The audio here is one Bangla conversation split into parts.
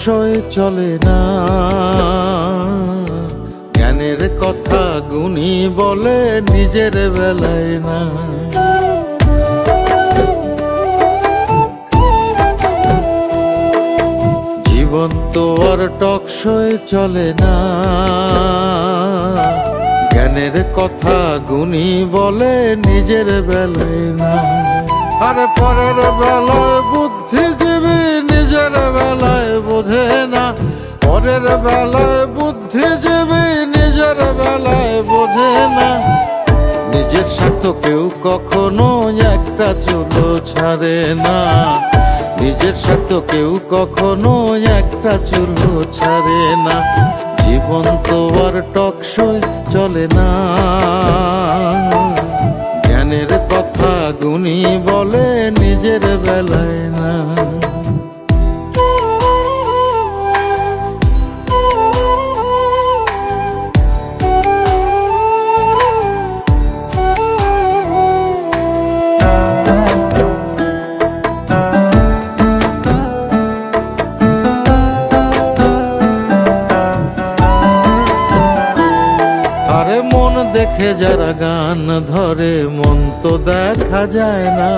টকশোয় চলে না। জ্ঞানের কথা গুণী বলে নিজের বেলায় না। জীবন তো আর টকশোয় চলে না। জ্ঞানের কথা গুণী বলে নিজের বেলায় না। আরে পরের বেলায় বুদ্ধিজীবী নিজের বেলায় বোঝে না। পরের বেলায় বুদ্ধিজীবী নিজের বেলায় বোঝে না। নিজের স্বার্থ কেউ কখনো একটা চুলো ছাড়ে না। নিজের স্বার্থ কেউ কখনো একটা চুলো ছাড়ে না। জীবন তো আর টকশোয় চলে না। জ্ঞানের কথা গুণী বলে নিজের বেলায় না। আরে মন দেখে যারা গান ধরে মন তো দেখা যায় না।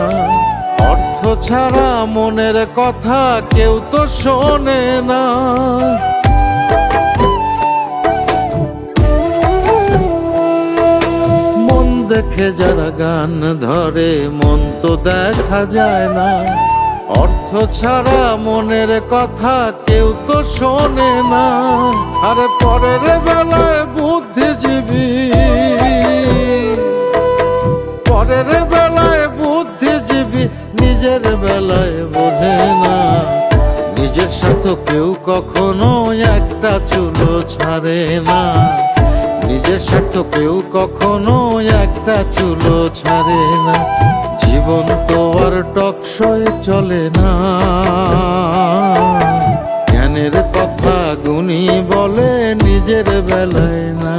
অর্থ ছাড়া মনের কথা কেউ তো শোনে না। মন দেখে যারা গান ধরে মন তো দেখা যায় না। অর্থ ছাড়া মনের কথা কেউ তো শোনে না। আরে পরের বেলায় বুদ্ধিজীবী, পরের বেলায় বুদ্ধিজীবী নিজের বেলায় বোঝে না। নিজের সাথে কেউ কখনো একটা চুলো ছাড়ে না। নিজের স্বার্থ কেউ কখনো একটা চুলো ছাড়ে না। জীবন তো আর টকশোয় চলে না। জ্ঞানের কথা গুণী বলে নিজের বেলায় না।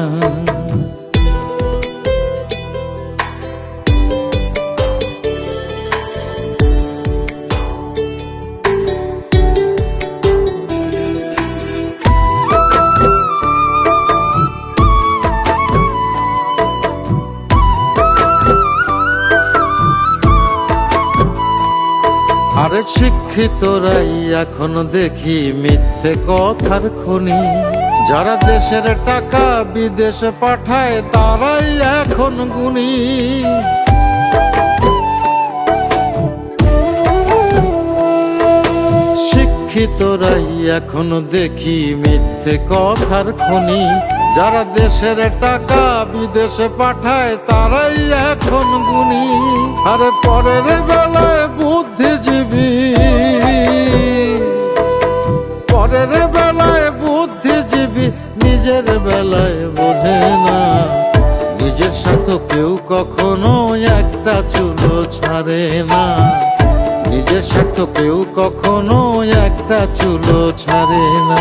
আরে শিক্ষিতরাই এখন দেখি মিথ্যে কথার খনি। যারা দেশের টাকা বিদেশে পাঠায় তারাই এখন গুণী। শিক্ষিতরাই এখন দেখি মিথ্যে কথার খনি। যারা দেশের টাকা বিদেশে পাঠায় তারাই এখন গুণী। আরে পরের বেলায় বুদ্ধিজীবী, পরের বেলায় বুদ্ধিজীবী নিজের বেলায় বোঝে না। নিজের সাথে কেউ কখনো একটা চুলো ছাড়ে না। নিজের স্বার্থ কেউ কখনো একটা চুলো ছাড়ে না।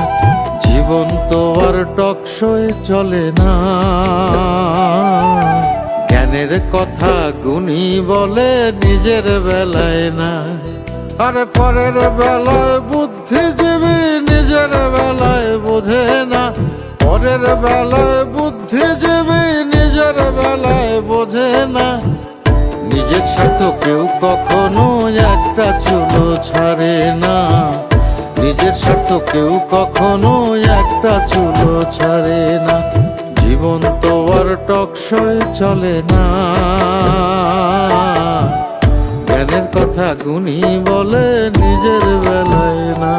জীবন তো আর টকশোয় চলে না। জ্ঞানের কথা গুণী বলে নিজের বেলায় না। আরে পরের বেলায় বুদ্ধিজীবী নিজের বেলায় বোঝে না। পরের বেলায় বুদ্ধিজীবী নিজের বেলায় বোঝে না। নিজের স্বার্থ কেউ কখনো একটা চুলো ছাড়ে না। নিজের স্বার্থ কেউ কখনো একটা চুলো ছাড়ে না। জীবন তো আর টকশোয় চলে না। জ্ঞানের কথা গুণী বলে নিজের বেলায় না।